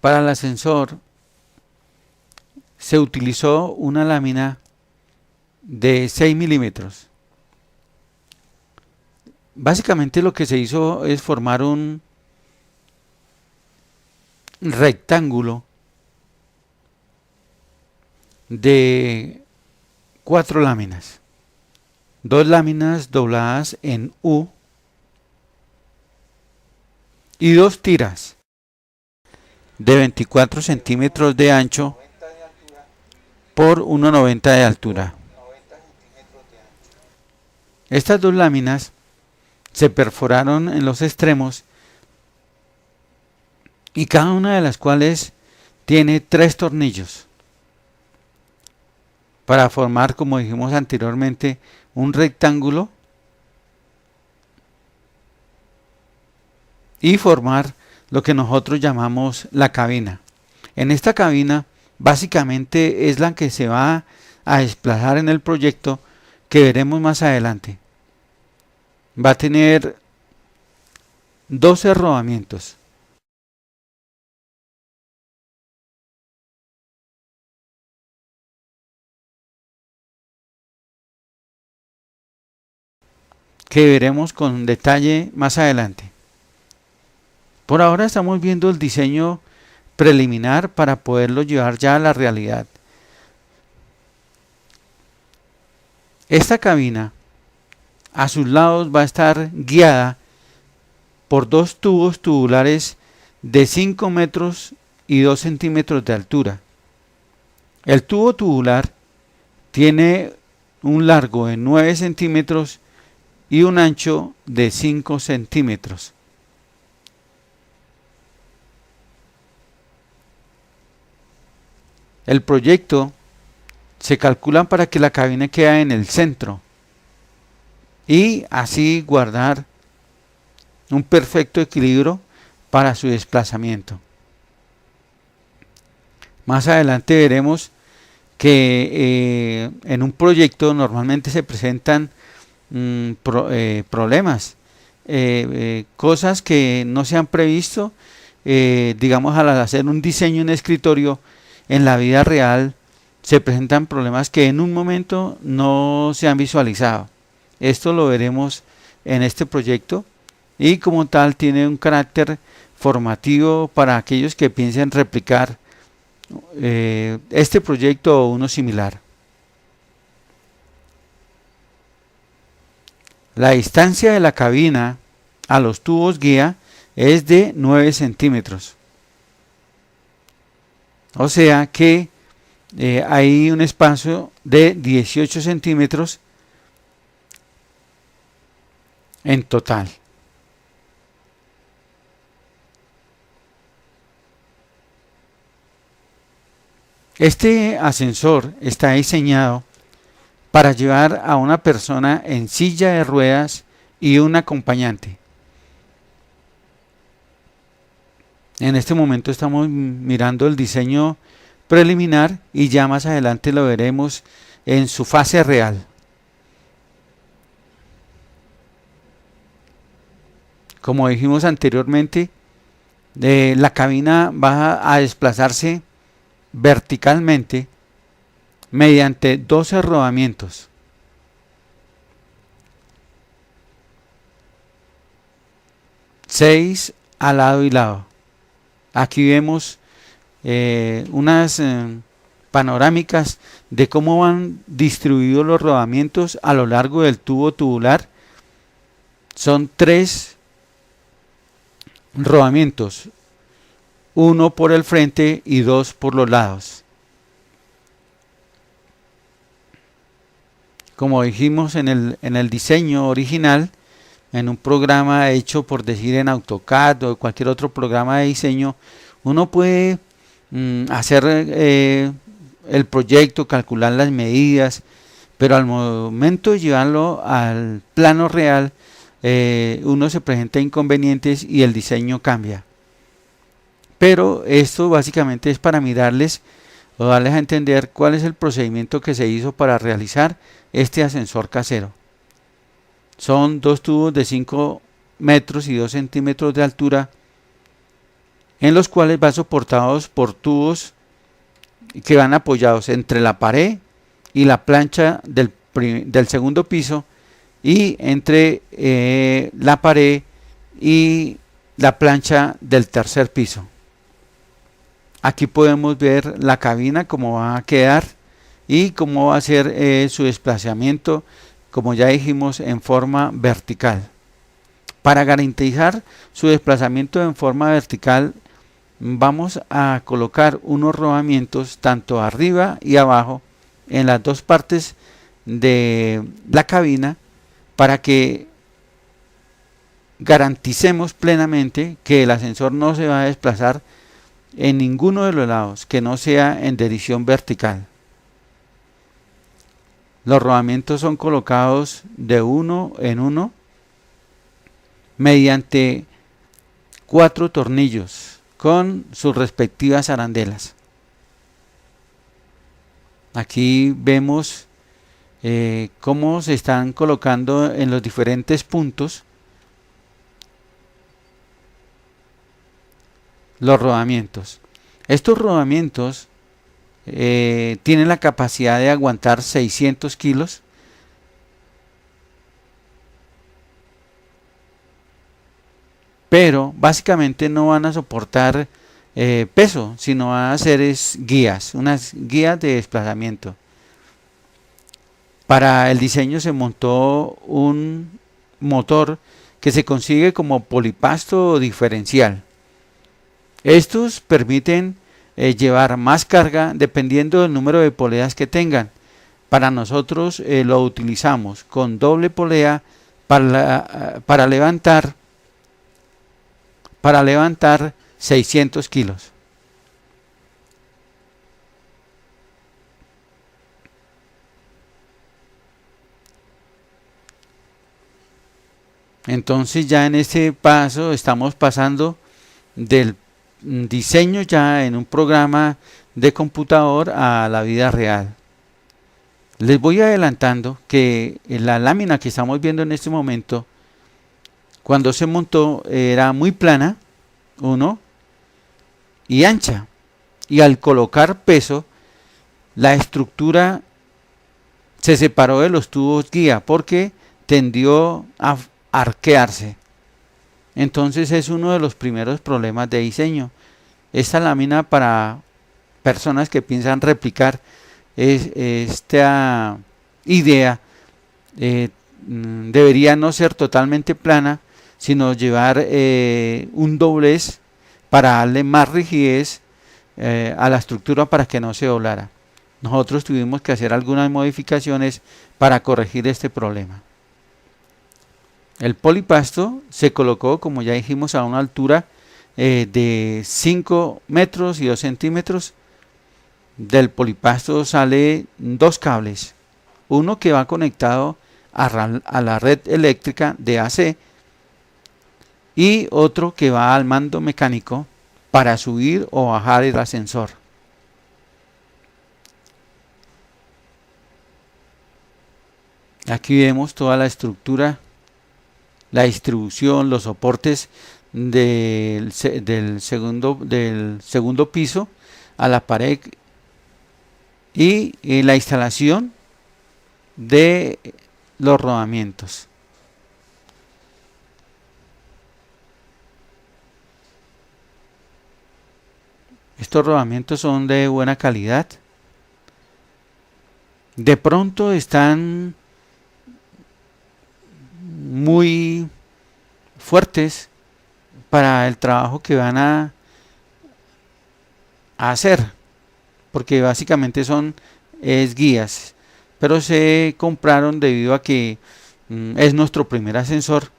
Para el ascensor se utilizó una lámina de 6 milímetros. Básicamente lo que se hizo es formar un rectángulo de 4 láminas, 2 láminas dobladas en U y 2 tiras de 24 centímetros de ancho por 1,90 de altura. Estas 2 láminas se perforaron en los extremos y cada una de las cuales tiene 3 tornillos para formar, como dijimos anteriormente, un rectángulo y formar lo que nosotros llamamos la cabina. En esta cabina básicamente es la que se va a desplazar en el proyecto que veremos más adelante. Va a tener 12 rodamientos. Que veremos con detalle más adelante. Por ahora estamos viendo el diseño preliminar para poderlo llevar ya a la realidad. Esta cabina a sus lados va a estar guiada por 2 tubos tubulares de 5 metros y 2 centímetros de altura. El tubo tubular tiene un largo de 9 centímetros y un ancho de 5 centímetros. El proyecto se calcula para que la cabina quede en el centro y así guardar un perfecto equilibrio para su desplazamiento. Más adelante veremos que en un proyecto normalmente se presentan problemas, cosas que no se han previsto, digamos al hacer un diseño en escritorio. En la vida real se presentan problemas que en un momento no se han visualizado. Esto lo veremos en este proyecto y como tal tiene un carácter formativo para aquellos que piensen replicar este proyecto o uno similar. La distancia de la cabina a los tubos guía es de 9 centímetros. O sea que hay un espacio de 18 centímetros en total. Este ascensor está diseñado para llevar a una persona en silla de ruedas y un acompañante. En este momento estamos mirando el diseño preliminar y ya más adelante lo veremos en su fase real. Como dijimos anteriormente, la cabina va a desplazarse verticalmente mediante 12 rodamientos. Seis al lado y lado. Aquí vemos unas panorámicas de cómo van distribuidos los rodamientos a lo largo del tubo tubular. Son 3 rodamientos, 1 por el frente y 2 por los lados. Como dijimos en el diseño original, en un programa hecho por decir en AutoCAD o cualquier otro programa de diseño, uno puede hacer el proyecto, calcular las medidas, pero al momento de llevarlo al plano real, uno se presenta inconvenientes y el diseño cambia. Pero esto básicamente es para mirarles o darles a entender cuál es el procedimiento que se hizo para realizar este ascensor casero. Son 2 tubos de 5 metros y 2 centímetros de altura en los cuales van soportados por tubos que van apoyados entre la pared y la plancha del segundo piso, y entre la pared y la plancha del tercer piso. Aquí podemos ver la cabina, cómo va a quedar y cómo va a ser su desplazamiento, como ya dijimos, en forma vertical. Para garantizar su desplazamiento en forma vertical, vamos a colocar unos rodamientos tanto arriba y abajo en las dos partes de la cabina, para que garanticemos plenamente que el ascensor no se va a desplazar en ninguno de los lados, que no sea en dirección vertical. Los rodamientos son colocados de uno en uno mediante 4 tornillos con sus respectivas arandelas. Aquí vemos cómo se están colocando en los diferentes puntos los rodamientos. Estos rodamientos tienen la capacidad de aguantar 600 kilos, pero básicamente no van a soportar peso, sino van a ser guías, unas guías de desplazamiento. Para el diseño se montó un motor que se consigue como polipasto diferencial. Estos permiten llevar más carga dependiendo del número de poleas que tengan. Para nosotros lo utilizamos con doble polea para levantar 600 kilos. Entonces ya en este paso estamos pasando del diseño ya en un programa de computador a la vida real. Les voy adelantando que la lámina que estamos viendo en este momento, cuando se montó, era muy plana, y ancha, y al colocar peso, la estructura se separó de los tubos guía porque tendió a arquearse. Entonces es uno de los primeros problemas de diseño. Esta lámina, para personas que piensan replicar esta idea, debería no ser totalmente plana, sino llevar un doblez para darle más rigidez a la estructura para que no se doblara. Nosotros tuvimos que hacer algunas modificaciones para corregir este problema. El polipasto se colocó, como ya dijimos, a una altura de 5 metros y 2 centímetros. Del polipasto sale 2 cables, uno que va conectado a la red eléctrica de AC y otro que va al mando mecánico para subir o bajar el ascensor. Aquí vemos toda la estructura, la distribución, los soportes del segundo piso a la pared y la instalación de los rodamientos. Estos rodamientos son de buena calidad. De pronto están muy fuertes para el trabajo que van a hacer, porque básicamente son guías, pero se compraron debido a que es nuestro primer ascensor.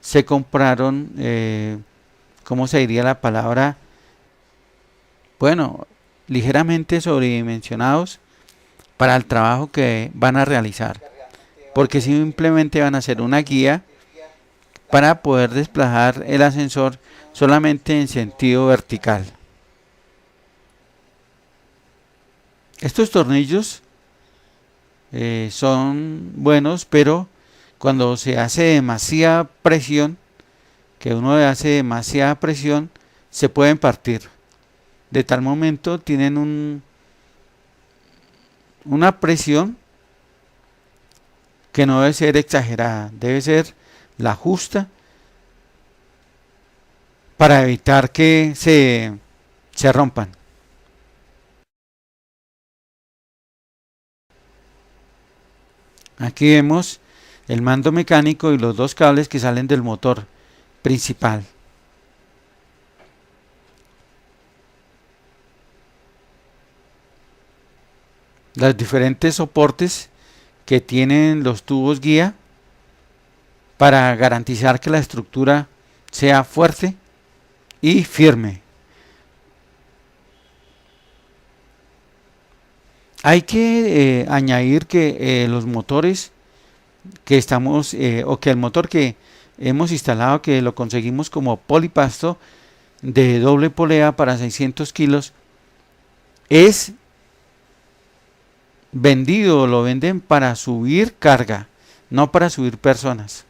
Se compraron, ¿cómo se diría la palabra? Bueno, ligeramente sobredimensionados para el trabajo que van a realizar, porque simplemente van a hacer una guía para poder desplazar el ascensor solamente en sentido vertical. Estos tornillos son buenos, pero cuando se hace demasiada presión, se pueden partir. De tal momento tienen una presión que no debe ser exagerada, debe ser la justa para evitar que se rompan. Aquí vemos el mando mecánico y los dos cables que salen del motor principal. Los diferentes soportes que tienen los tubos guía para garantizar que la estructura sea fuerte y firme. Hay que añadir que los motores que estamos o que el motor que hemos instalado, que lo conseguimos como polipasto de doble polea para 600 kilos, es vendido, lo venden para subir carga, no para subir personas.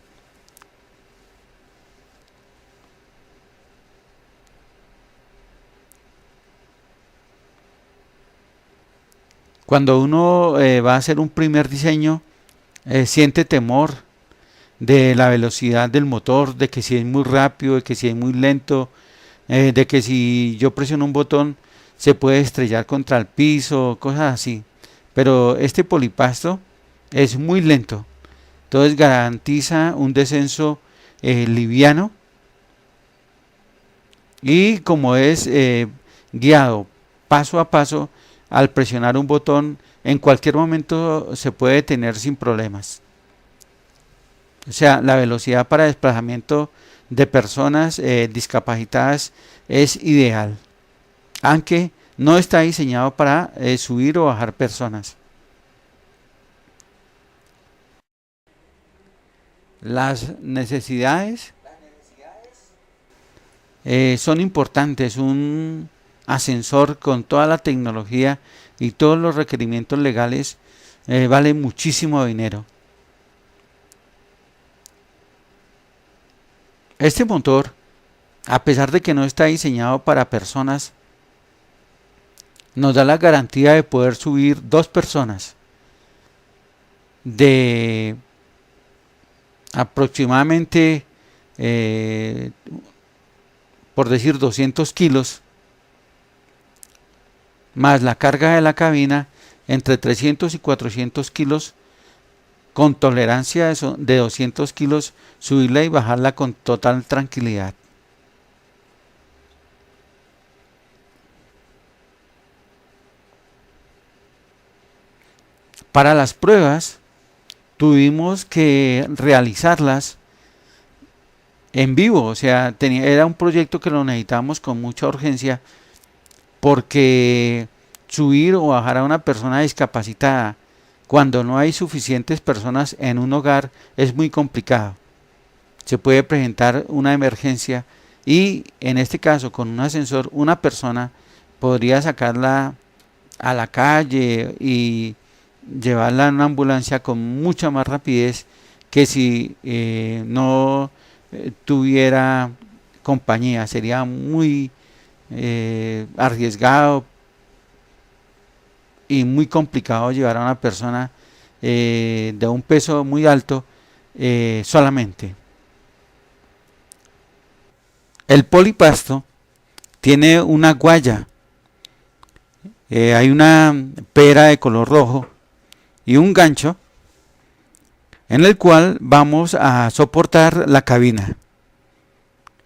Cuando uno va a hacer un primer diseño, siente temor de la velocidad del motor, de que si es muy rápido, de que si es muy lento, de que si yo presiono un botón se puede estrellar contra el piso, cosas así. Pero este polipasto es muy lento, entonces garantiza un descenso liviano, y como es guiado paso a paso, al presionar un botón en cualquier momento se puede detener sin problemas. O sea, la velocidad para desplazamiento de personas discapacitadas es ideal, aunque no está diseñado para subir o bajar personas. Las necesidades son importantes. Un ascensor con toda la tecnología y todos los requerimientos legales vale muchísimo dinero. Este motor, a pesar de que no está diseñado para personas, nos da la garantía de poder subir 2 personas de aproximadamente, por decir, 200 kilos, más la carga de la cabina, entre 300 y 400 kilos, con tolerancia de 200 kilos, subirla y bajarla con total tranquilidad. Para las pruebas tuvimos que realizarlas en vivo, o sea, era un proyecto que lo necesitábamos con mucha urgencia, porque subir o bajar a una persona discapacitada cuando no hay suficientes personas en un hogar es muy complicado. Se puede presentar una emergencia y en este caso con un ascensor una persona podría sacarla a la calle y llevarla en una ambulancia con mucha más rapidez que si no tuviera compañía. Sería muy arriesgado y muy complicado llevar a una persona de un peso muy alto solamente. El polipasto tiene una guaya, hay una pera de color rojo y un gancho en el cual vamos a soportar la cabina.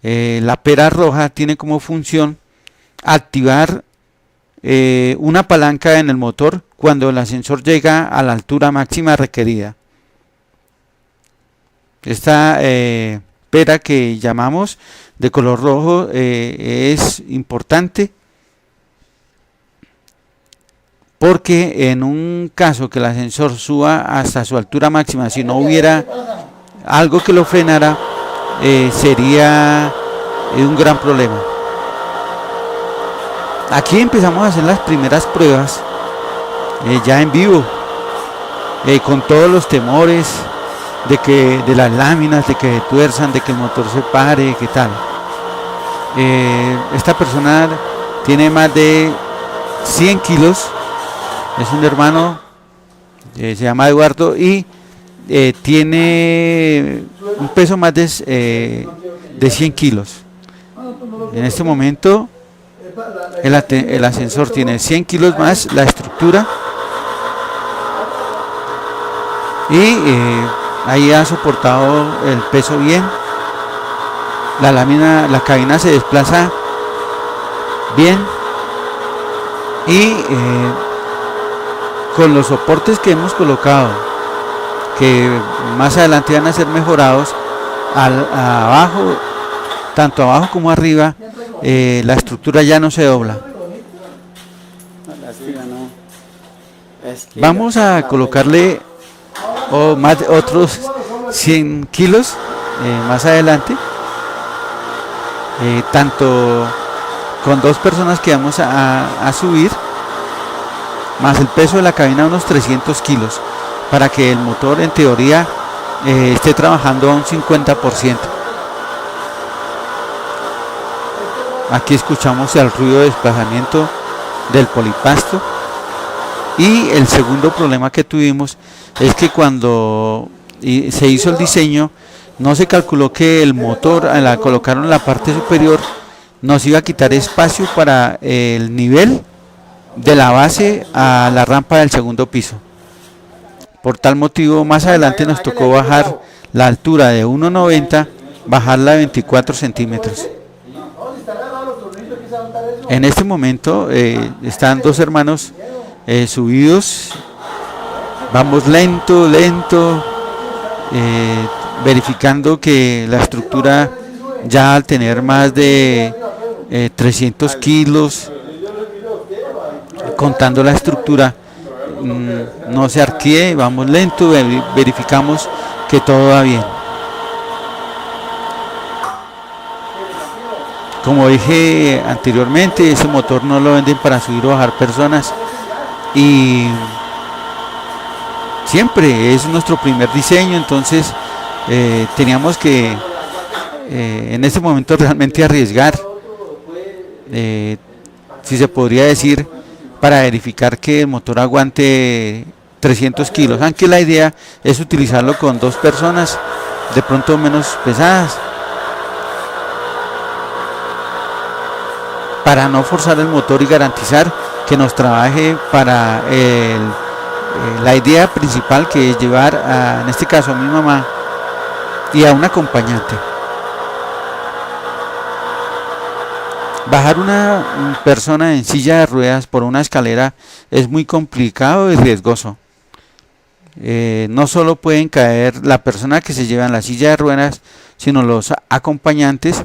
La pera roja tiene como función activar una palanca en el motor cuando el ascensor llega a la altura máxima requerida. Esta pera que llamamos de color rojo es importante porque en un caso que el ascensor suba hasta su altura máxima, si no hubiera algo que lo frenara, sería un gran problema. Aquí empezamos a hacer las primeras pruebas ya en vivo, con todos los temores de las láminas, de que se tuerzan, de que el motor se pare, qué tal. Esta persona tiene más de 100 kilos, es un hermano, se llama Eduardo, y tiene un peso más de 100 kilos. En este momento el ascensor tiene 100 kilos más la estructura, y ahí ha soportado el peso bien. La lámina, la cabina se desplaza bien, y con los soportes que hemos colocado, que más adelante van a ser mejorados, abajo, tanto abajo como arriba, la estructura ya no se dobla. Vamos a colocarle otros 100 kilos más adelante, tanto con dos personas que vamos a subir, más el peso de la cabina, unos 300 kilos, para que el motor en teoría esté trabajando a un 50%. Aquí escuchamos el ruido de desplazamiento del polipasto. Y el segundo problema que tuvimos es que cuando se hizo el diseño, no se calculó que el motor, al colocarlo en la parte superior, nos iba a quitar espacio para el nivel de la base a la rampa del segundo piso. Por tal motivo, más adelante nos tocó bajar la altura de 1,90, bajarla de 24 centímetros. En este momento están dos hermanos subidos. Vamos lento, verificando que la estructura, ya al tener más de 300 kilos, contando la estructura, no se arquee. Vamos lento, verificamos que todo va bien. Como dije anteriormente, ese motor no lo venden para subir o bajar personas, y siempre es nuestro primer diseño, entonces teníamos que en este momento realmente arriesgar, si se podría decir, para verificar que el motor aguante 300 kilos, aunque la idea es utilizarlo con dos personas de pronto menos pesadas, para no forzar el motor y garantizar que nos trabaje para la idea principal, que es llevar en este caso a mi mamá y a un acompañante. Bajar una persona en silla de ruedas por una escalera es muy complicado y riesgoso. No solo pueden caer la persona que se lleva en la silla de ruedas, sino los acompañantes,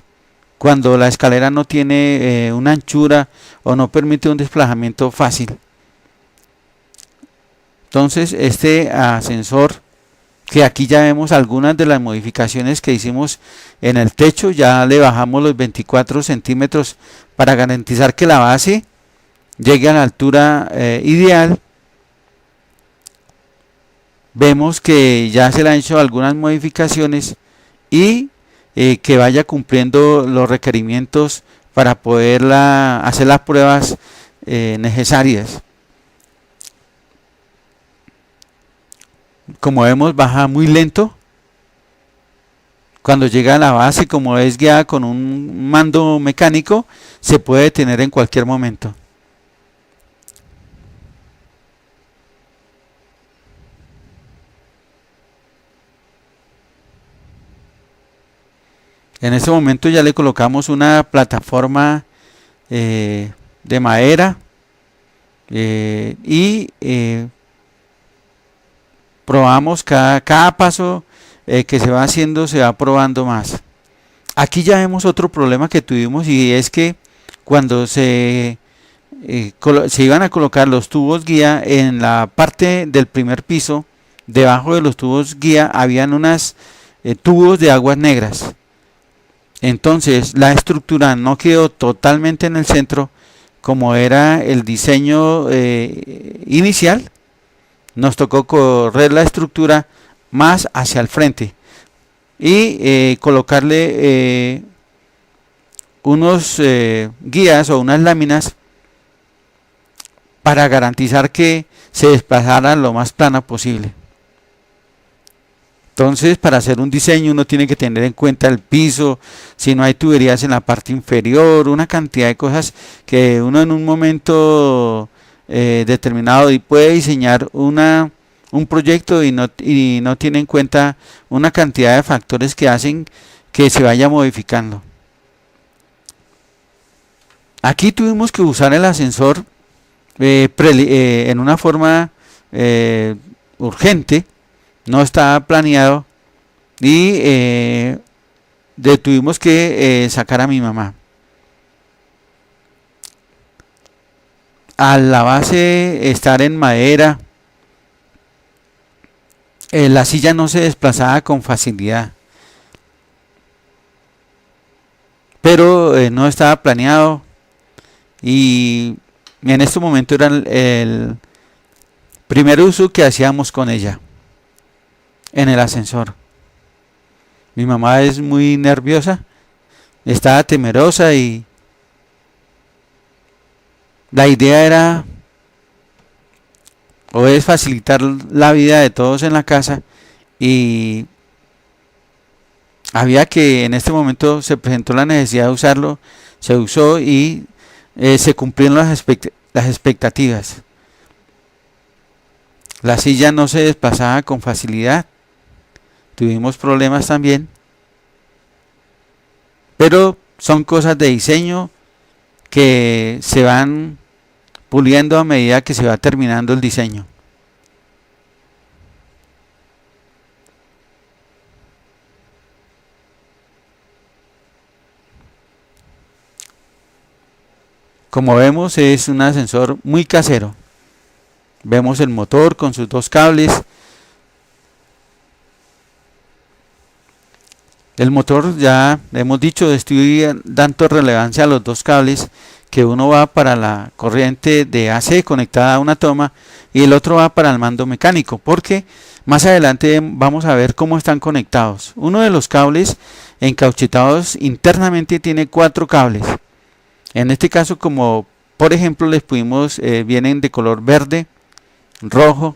cuando la escalera no tiene una anchura o no permite un desplazamiento fácil. Entonces este ascensor, que aquí ya vemos algunas de las modificaciones que hicimos en el techo, ya le bajamos los 24 centímetros para garantizar que la base llegue a la altura ideal. Vemos que ya se le han hecho algunas modificaciones, y que vaya cumpliendo los requerimientos para poder hacer las pruebas necesarias. Como vemos, baja muy lento. Cuando llega a la base, como es guiada con un mando mecánico, se puede detener en cualquier momento. En este momento ya le colocamos una plataforma de madera, y probamos cada paso que se va haciendo, se va probando más. Aquí ya vemos otro problema que tuvimos, y es que cuando se iban a colocar los tubos guía en la parte del primer piso, debajo de los tubos guía habían unas tubos de aguas negras. Entonces la estructura no quedó totalmente en el centro como era el diseño inicial. Nos tocó correr la estructura más hacia el frente y colocarle unos guías o unas láminas para garantizar que se desplazara lo más plana posible. Entonces, para hacer un diseño uno tiene que tener en cuenta el piso, si no hay tuberías en la parte inferior, una cantidad de cosas que uno en un momento determinado puede diseñar un proyecto y no tiene en cuenta una cantidad de factores que hacen que se vaya modificando. Aquí tuvimos que usar el ascensor en una forma urgente, no estaba planeado y tuvimos que sacar a mi mamá. A la base estar en madera, la silla no se desplazaba con facilidad, pero no estaba planeado y en este momento era el primer uso que hacíamos con ella en el ascensor. Mi mamá es muy nerviosa, estaba temerosa y la idea era o es facilitar la vida de todos en la casa y había que en este momento se presentó la necesidad de usarlo, se usó y se cumplieron las expectativas. La silla no se desplazaba con facilidad, tuvimos problemas también, pero son cosas de diseño que se van puliendo a medida que se va terminando el diseño. Como vemos, es un ascensor muy casero. Vemos el motor con sus dos cables. El motor, ya hemos dicho, estoy dando relevancia a los dos cables, que uno va para la corriente de AC conectada a una toma y el otro va para el mando mecánico, porque más adelante vamos a ver cómo están conectados. Uno de los cables encauchetados internamente tiene 4 cables. En este caso, como por ejemplo les pudimos, vienen de color verde, rojo,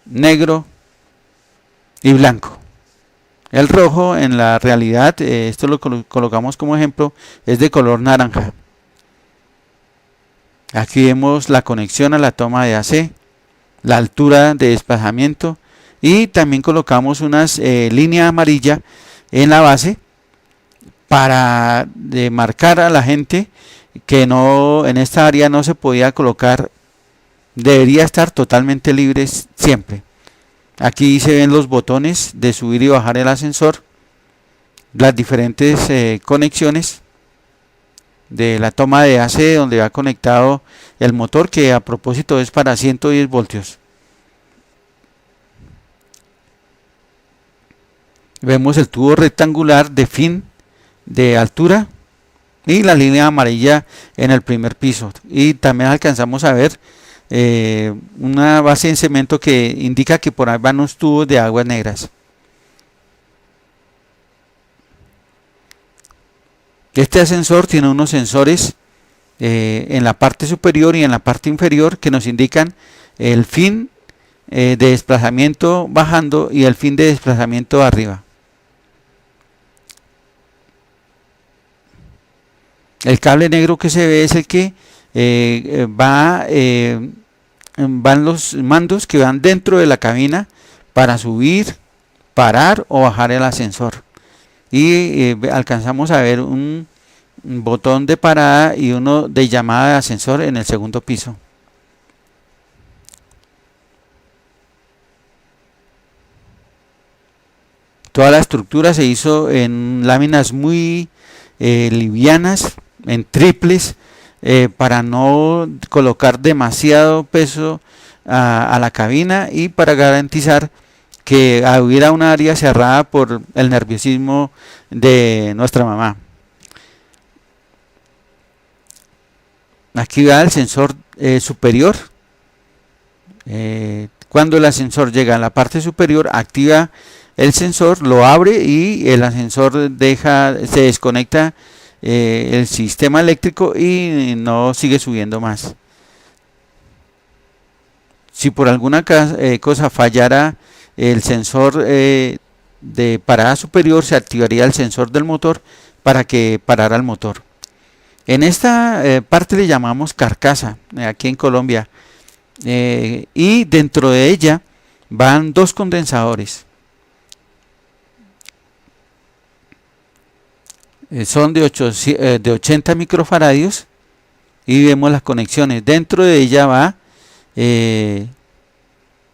negro y blanco. El rojo en la realidad, esto lo colocamos como ejemplo, es de color naranja. Aquí vemos la conexión a la toma de AC, la altura de desplazamiento y también colocamos unas línea amarilla en la base para marcar a la gente que no, en esta área no se podía colocar, debería estar totalmente libre siempre. Aquí se ven los botones de subir y bajar el ascensor, las diferentes conexiones de la toma de AC donde va conectado el motor, que a propósito es para 110 voltios. Vemos el tubo rectangular de fin de altura y la línea amarilla en el primer piso, y también alcanzamos a ver una base en cemento que indica que por ahí van unos tubos de aguas negras. Este ascensor tiene unos sensores en la parte superior y en la parte inferior que nos indican el fin de desplazamiento bajando y el fin de desplazamiento arriba. El cable negro que se ve es el que van los mandos que van dentro de la cabina para subir, parar o bajar el ascensor. Y alcanzamos a ver un botón de parada y uno de llamada de ascensor en el segundo piso. Toda la estructura se hizo en láminas muy livianas, en triples, para no colocar demasiado peso a la cabina y para garantizar que hubiera un área cerrada por el nerviosismo de nuestra mamá. Aquí va el sensor superior. Cuando el ascensor llega a la parte superior, activa el sensor, lo abre y el ascensor se desconecta el sistema eléctrico y no sigue subiendo más. Si por alguna cosa fallara el sensor de parada superior, se activaría el sensor del motor para que parara el motor. En esta parte le llamamos carcasa, aquí en Colombia, y dentro de ella van dos condensadores. Son de 80 microfaradios y vemos las conexiones. Dentro de ella va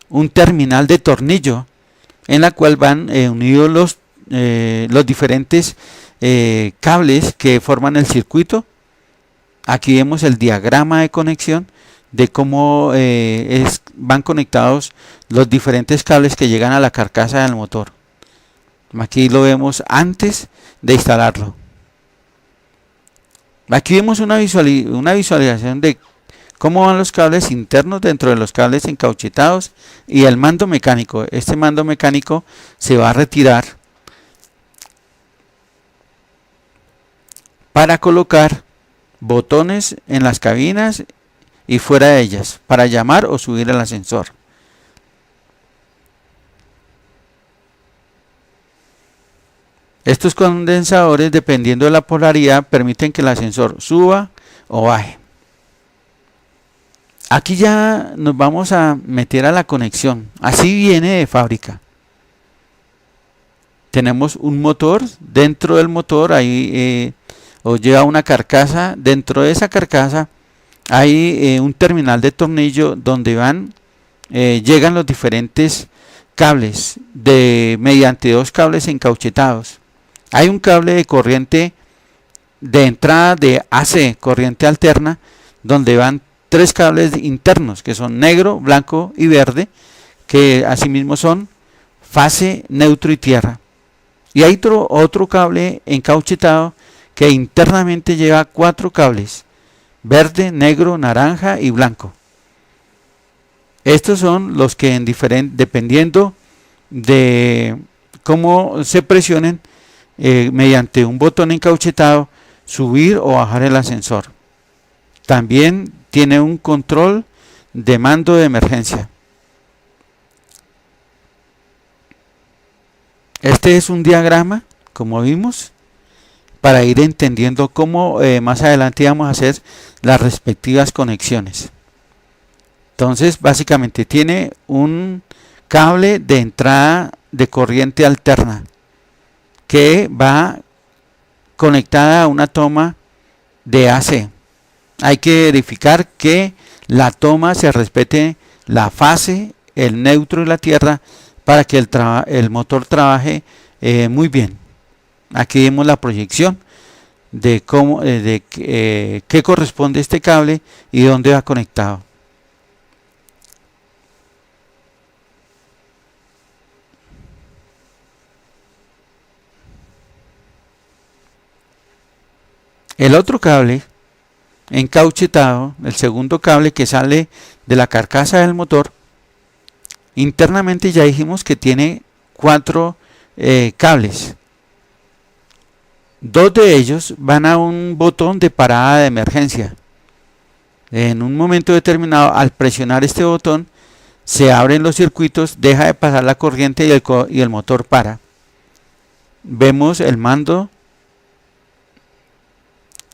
un terminal de tornillo en la cual van unidos los diferentes cables que forman el circuito. Aquí vemos el diagrama de conexión de cómo van conectados los diferentes cables que llegan a la carcasa del motor. Aquí lo vemos antes de instalarlo. Aquí vemos una visualización de cómo van los cables internos dentro de los cables encauchetados y el mando mecánico. Este mando mecánico se va a retirar para colocar botones en las cabinas y fuera de ellas para llamar o subir el ascensor. Estos condensadores, dependiendo de la polaridad, permiten que el ascensor suba o baje. Aquí ya nos vamos a meter a la conexión. Así viene de fábrica. Tenemos un motor. Dentro del motor ahí os lleva una carcasa. Dentro de esa carcasa hay un terminal de tornillo donde llegan los diferentes cables mediante dos cables encauchetados. Hay un cable de corriente de entrada de AC, corriente alterna, donde van tres cables internos que son negro, blanco y verde, que asimismo son fase, neutro y tierra. Y hay otro cable encauchetado que internamente lleva cuatro cables: verde, negro, naranja y blanco. Estos son los que dependiendo de cómo se presionen mediante un botón encauchetado, subir o bajar el ascensor. También tiene un control de mando de emergencia. Este es un diagrama, como vimos, para ir entendiendo cómo más adelante vamos a hacer las respectivas conexiones. Entonces, básicamente tiene un cable de entrada de corriente alterna que va conectada a una toma de AC. Hay que verificar que la toma se respete la fase, el neutro y la tierra para que el motor trabaje muy bien. Aquí vemos la proyección de qué corresponde este cable y dónde va conectado. El otro cable encauchetado, el segundo cable que sale de la carcasa del motor, internamente ya dijimos que tiene cuatro cables. Dos de ellos van a un botón de parada de emergencia. En un momento determinado, al presionar este botón, se abren los circuitos, deja de pasar la corriente y el motor para. Vemos el mando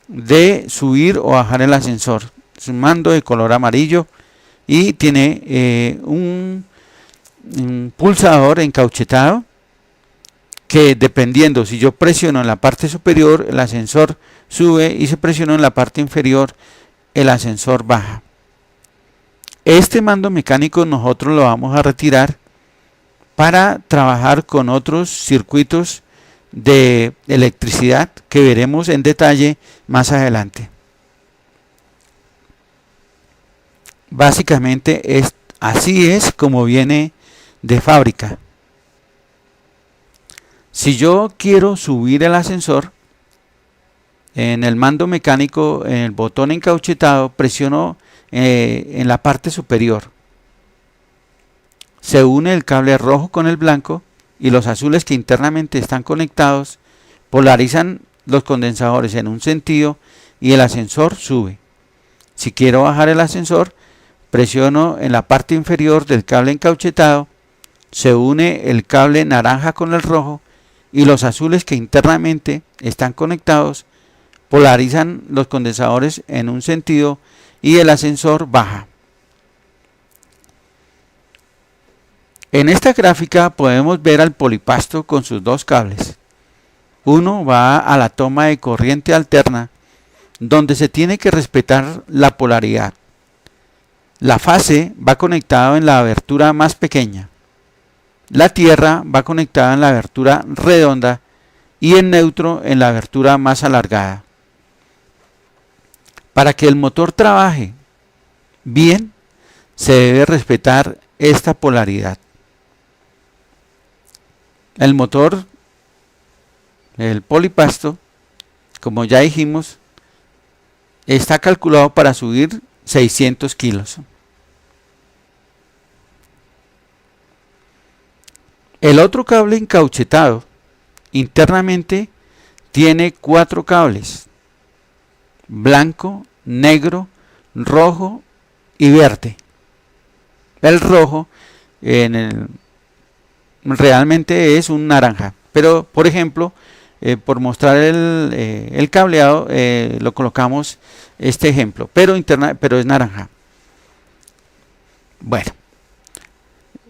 de subir o bajar el ascensor. Es un mando de color amarillo y tiene un pulsador encauchetado que, dependiendo, si yo presiono en la parte superior, el ascensor sube, y si presiono en la parte inferior, el ascensor baja. Este mando mecánico nosotros lo vamos a retirar para trabajar con otros circuitos de electricidad que veremos en detalle más adelante. Básicamente así es como viene de fábrica. Si yo quiero subir el ascensor, en el mando mecánico, en el botón encauchetado, presiono en la parte superior. Se une el cable rojo con el blanco y los azules que internamente están conectados polarizan los condensadores en un sentido y el ascensor sube. Si quiero bajar el ascensor, presiono en la parte inferior del cable encauchetado, se une el cable naranja con el rojo y los azules que internamente están conectados polarizan los condensadores en un sentido y el ascensor baja. En esta gráfica podemos ver al polipasto con sus dos cables. Uno va a la toma de corriente alterna, donde se tiene que respetar la polaridad. La fase va conectada en la abertura más pequeña. La tierra va conectada en la abertura redonda y el neutro en la abertura más alargada. Para que el motor trabaje bien, se debe respetar esta polaridad. El motor, el polipasto, como ya dijimos, está calculado para subir 600 kilos. El otro cable encauchetado internamente tiene 4 cables: blanco, negro, rojo y verde. El rojo realmente es un naranja, pero por ejemplo, por mostrar el cableado, lo colocamos este ejemplo, pero es naranja. Bueno,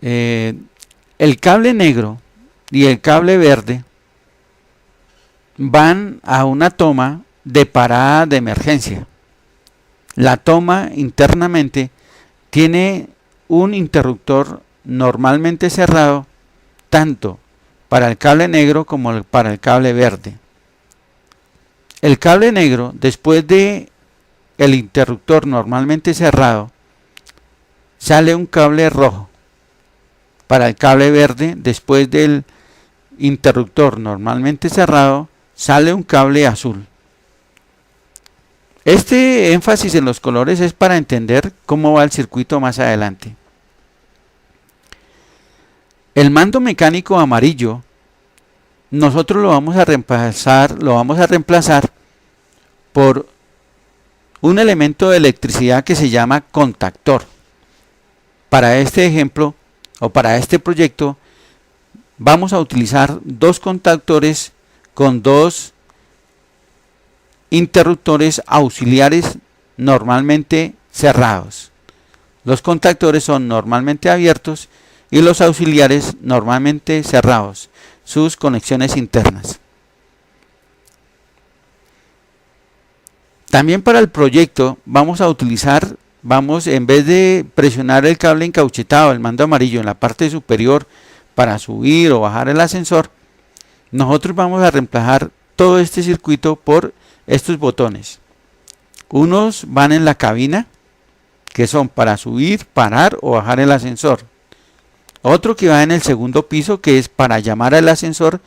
el cable negro y el cable verde van a una toma de parada de emergencia. La toma internamente tiene un interruptor normalmente cerrado tanto para el cable negro como para el cable verde. El cable negro, después de el interruptor normalmente cerrado, sale un cable rojo. Para el cable verde, después del interruptor normalmente cerrado, sale un cable azul. Este énfasis en los colores es para entender cómo va el circuito más adelante. El mando mecánico amarillo, nosotros lo vamos a reemplazar por un elemento de electricidad que se llama contactor. Para este ejemplo o para este proyecto vamos a utilizar dos contactores con dos interruptores auxiliares normalmente cerrados. Los contactores son normalmente abiertos y los auxiliares normalmente cerrados, sus conexiones internas. También para el proyecto vamos a utilizar, en vez de presionar el cable encauchetado, el mando amarillo en la parte superior para subir o bajar el ascensor, nosotros vamos a reemplazar todo este circuito por estos botones. Unos van en la cabina, que son para subir, parar o bajar el ascensor. Otro que va en el segundo piso, que es para llamar al ascensor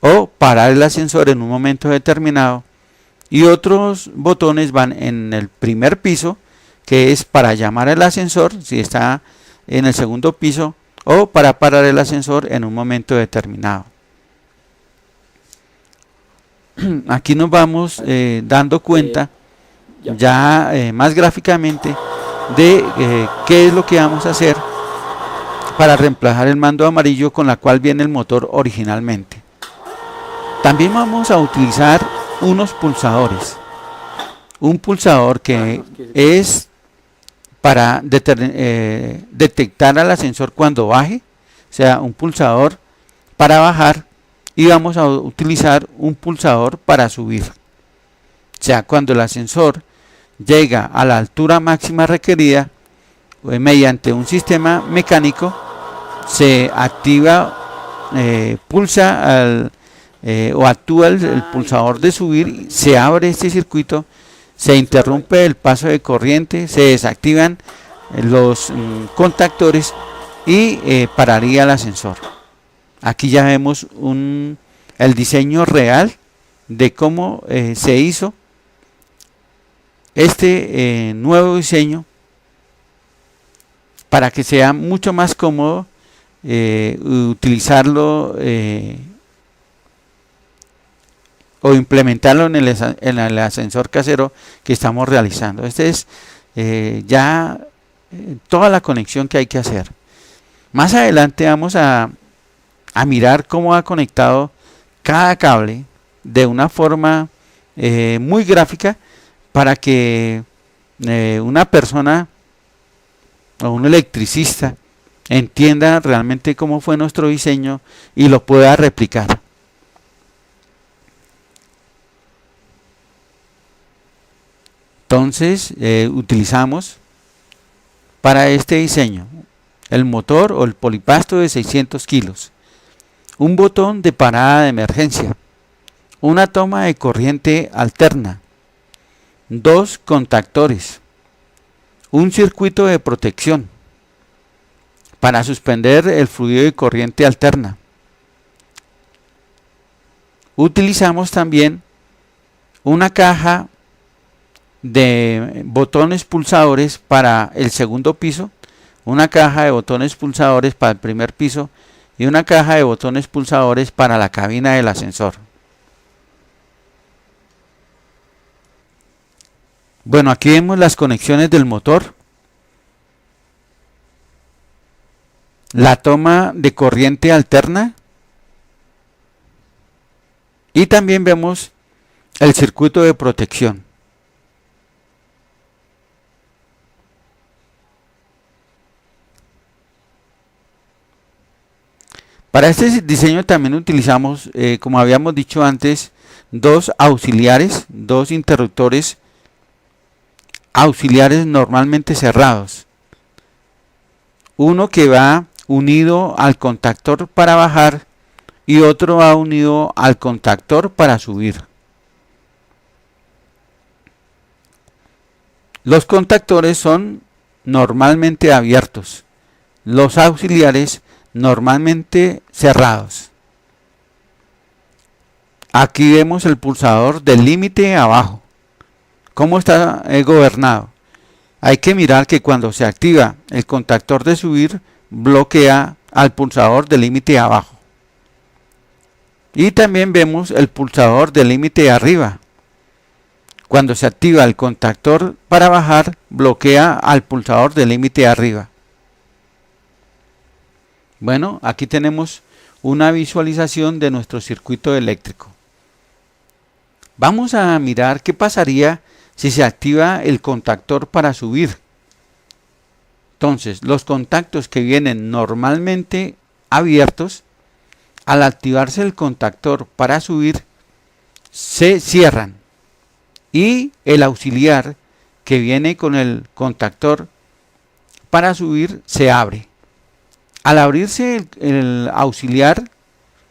o parar el ascensor en un momento determinado. Y otros botones van en el primer piso, que es para llamar al ascensor si está en el segundo piso o para parar el ascensor en un momento determinado. Aquí nos vamos dando cuenta ya más gráficamente de qué es lo que vamos a hacer para reemplazar el mando amarillo con la cual viene el motor originalmente. También vamos a utilizar unos pulsadores. Un pulsador que es para detectar al ascensor cuando baje, o sea, un pulsador para bajar, y vamos a utilizar un pulsador para subir. O sea, cuando el ascensor llega a la altura máxima requerida, mediante un sistema mecánico, se activa, pulsa o actúa el pulsador de subir, se abre este circuito, se interrumpe el paso de corriente, se desactivan los contactores y pararía el ascensor. Aquí ya vemos el diseño real de cómo se hizo este nuevo diseño para que sea mucho más cómodo utilizarlo o implementarlo en el ascensor casero que estamos realizando. Este es toda la conexión que hay que hacer. Más adelante vamos a mirar cómo ha conectado cada cable de una forma muy gráfica para que una persona o un electricista entienda realmente cómo fue nuestro diseño y lo pueda replicar. Entonces utilizamos para este diseño el motor o el polipasto de 600 kilos, un botón de parada de emergencia, una toma de corriente alterna, 2 contactores, un circuito de protección para suspender el fluido de corriente alterna. Utilizamos también una caja de botones pulsadores para el segundo piso, una caja de botones pulsadores para el primer piso y una caja de botones pulsadores para la cabina del ascensor. Bueno, aquí vemos las conexiones del motor, la toma de corriente alterna y también vemos el circuito de protección. Para este diseño también utilizamos, como habíamos dicho antes, 2 auxiliares, 2 interruptores auxiliares normalmente cerrados. Uno que va unido al contactor para bajar y otro va unido al contactor para subir. Los contactores son normalmente abiertos, los auxiliares normalmente cerrados. Aquí vemos el pulsador del límite abajo. ¿Cómo está gobernado? Hay que mirar que cuando se activa el contactor de subir, bloquea al pulsador del límite abajo. Y también vemos el pulsador del límite arriba. Cuando se activa el contactor para bajar, bloquea al pulsador del límite arriba. Bueno, aquí tenemos una visualización de nuestro circuito eléctrico. Vamos a mirar qué pasaría si se activa el contactor para subir. Entonces, los contactos que vienen normalmente abiertos, al activarse el contactor para subir, se cierran y el auxiliar que viene con el contactor para subir se abre. Al abrirse el auxiliar,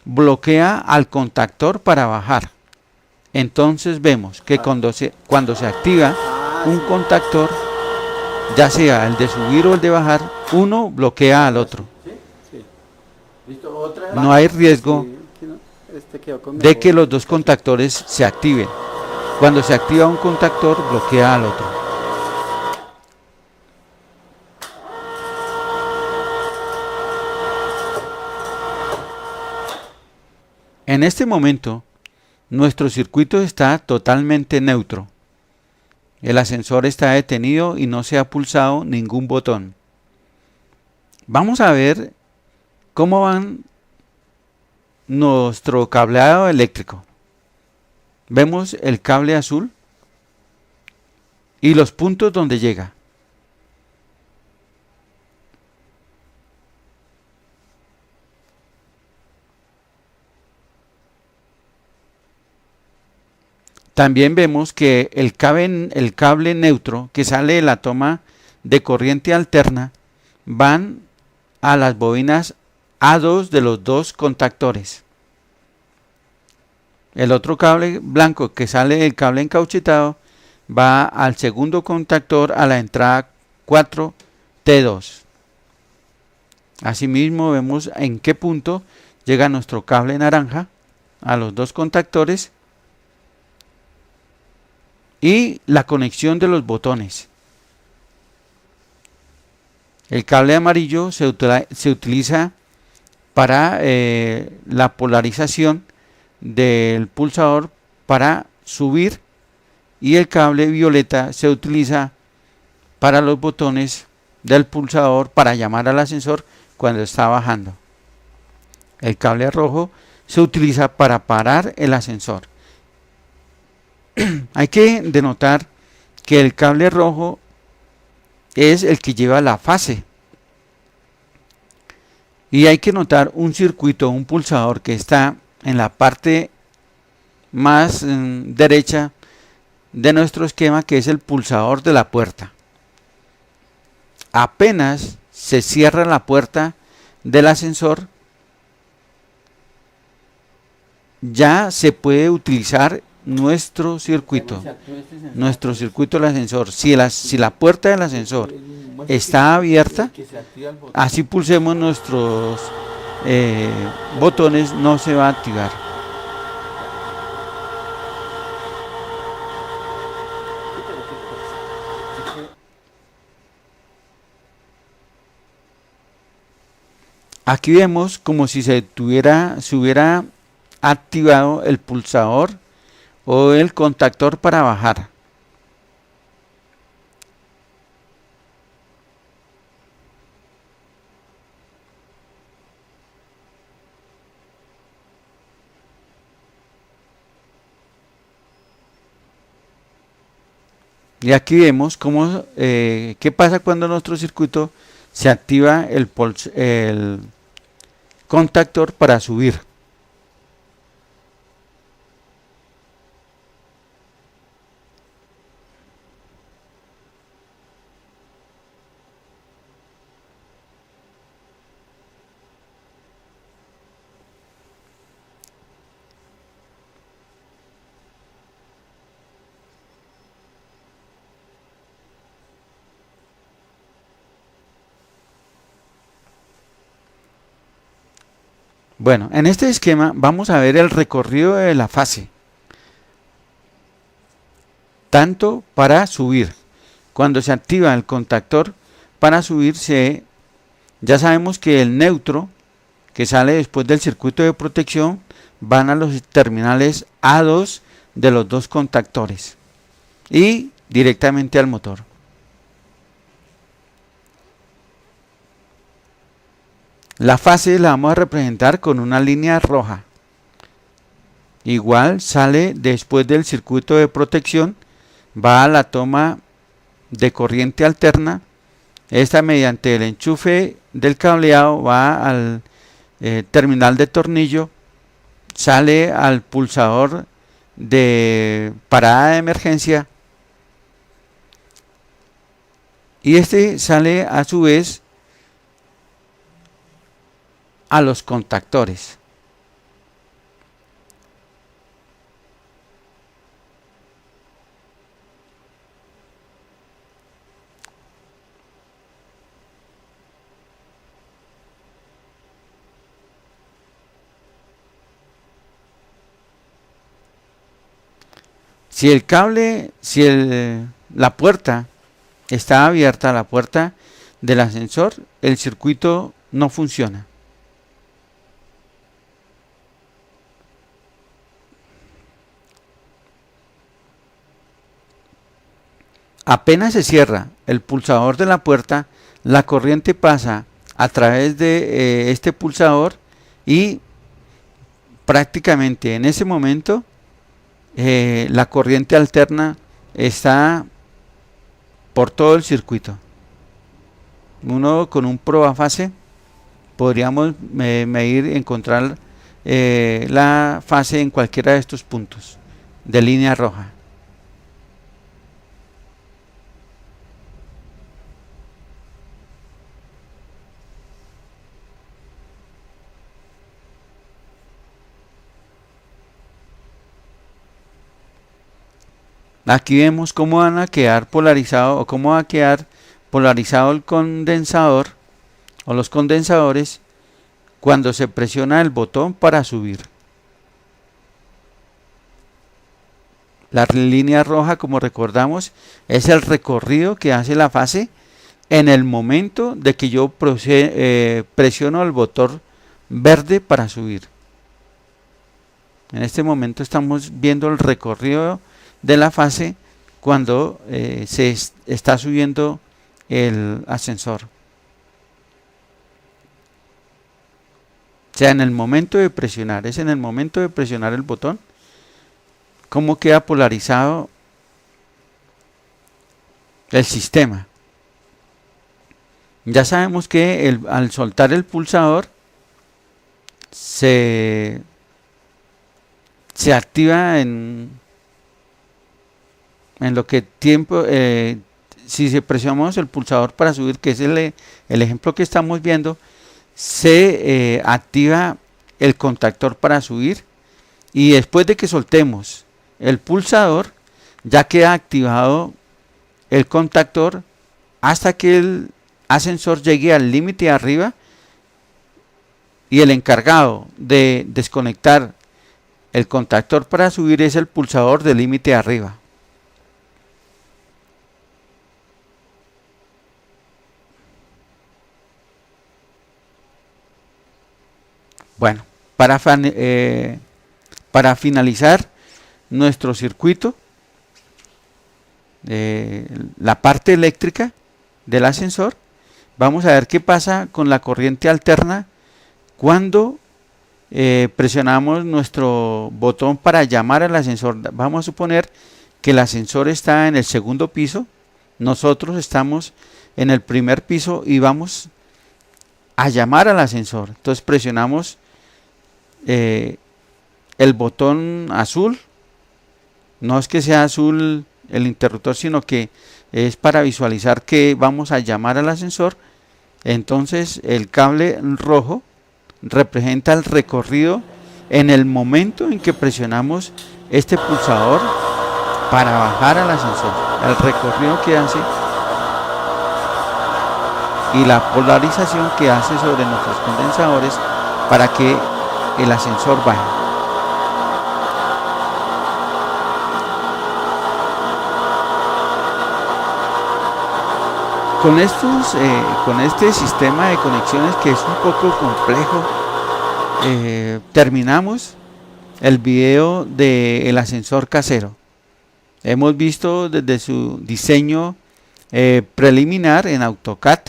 bloquea al contactor para bajar. Entonces vemos que cuando se activa un contactor, ya sea el de subir o el de bajar, uno bloquea al otro. No hay riesgo de que los dos contactores se activen. Cuando se activa un contactor, bloquea al otro. En este momento, nuestro circuito está totalmente neutro. El ascensor está detenido y no se ha pulsado ningún botón. Vamos a ver cómo van nuestro cableado eléctrico. Vemos el cable azul y los puntos donde llega. También vemos que el cable neutro que sale de la toma de corriente alterna van a las bobinas A2 de los dos contactores. El otro cable blanco que sale del cable encauchetado va al segundo contactor a la entrada 4T2. Asimismo vemos en qué punto llega nuestro cable naranja a los dos contactores y la conexión de los botones. El cable amarillo se utiliza para la polarización del pulsador para subir y el cable violeta se utiliza para los botones del pulsador para llamar al ascensor cuando está bajando. El cable rojo se utiliza para parar el ascensor. Hay que denotar que el cable rojo es el que lleva la fase. Y hay que notar un circuito, un pulsador que está en la parte más derecha de nuestro esquema, que es el pulsador de la puerta. Apenas se cierra la puerta del ascensor, ya se puede utilizar nuestro circuito del ascensor. Si la puerta del ascensor está abierta, así pulsemos nuestros botones, no se va a activar. Aquí vemos como si se hubiera activado el pulsador o el contactor para bajar. Y aquí vemos cómo, qué pasa cuando nuestro circuito se activa el contactor para subir. Bueno, en este esquema vamos a ver el recorrido de la fase, tanto para subir. Cuando se activa el contactor para subir, ya sabemos que el neutro que sale después del circuito de protección van a los terminales A2 de los dos contactores y directamente al motor. La fase la vamos a representar con una línea roja. Igual sale después del circuito de protección, va a la toma de corriente alterna. Esta, mediante el enchufe del cableado, va al terminal de tornillo, sale al pulsador de parada de emergencia y este sale a su vez a los contactores. La puerta está abierta, la puerta del ascensor, el circuito no funciona. Apenas se cierra el pulsador de la puerta, la corriente pasa a través de este pulsador y prácticamente en ese momento la corriente alterna está por todo el circuito. Uno con un probafase podríamos encontrar la fase en cualquiera de estos puntos de línea roja. Aquí vemos cómo van a quedar polarizado o cómo va a quedar polarizado el condensador o los condensadores cuando se presiona el botón para subir. La línea roja, como recordamos, es el recorrido que hace la fase en el momento de que yo presiono el botón verde para subir. En este momento estamos viendo el recorrido de la fase cuando está subiendo el ascensor. O sea, en el momento de presionar, es en el momento de presionar el botón, cómo queda polarizado el sistema. Ya sabemos que al soltar el pulsador se activa en lo que tiempo, si se presionamos el pulsador para subir, que es el ejemplo que estamos viendo, se activa el contactor para subir, y después de que soltemos el pulsador ya queda activado el contactor hasta que el ascensor llegue al límite arriba, y el encargado de desconectar el contactor para subir es el pulsador del límite arriba. Bueno, para finalizar nuestro circuito, la parte eléctrica del ascensor, vamos a ver qué pasa con la corriente alterna cuando presionamos nuestro botón para llamar al ascensor. Vamos a suponer que el ascensor está en el segundo piso, nosotros estamos en el primer piso y vamos a llamar al ascensor. Entonces presionamos el botón azul, no es que sea azul el interruptor, sino que es para visualizar que vamos a llamar al ascensor. Entonces el cable rojo representa el recorrido en el momento en que presionamos este pulsador para bajar al ascensor, el recorrido que hace y la polarización que hace sobre nuestros condensadores para que el ascensor baje. Con este sistema de conexiones, que es un poco complejo, terminamos el video del ascensor casero. Hemos visto desde su diseño preliminar en AutoCAD,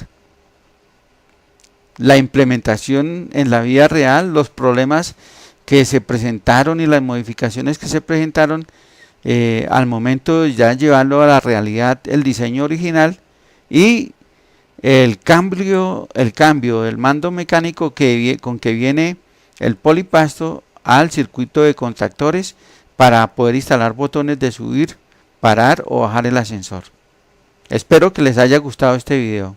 la implementación en la vida real, los problemas que se presentaron y las modificaciones que se presentaron al momento de ya llevarlo a la realidad, el diseño original, y el cambio del mando mecánico con que viene el polipasto al circuito de contactores para poder instalar botones de subir, parar o bajar el ascensor. Espero que les haya gustado este video.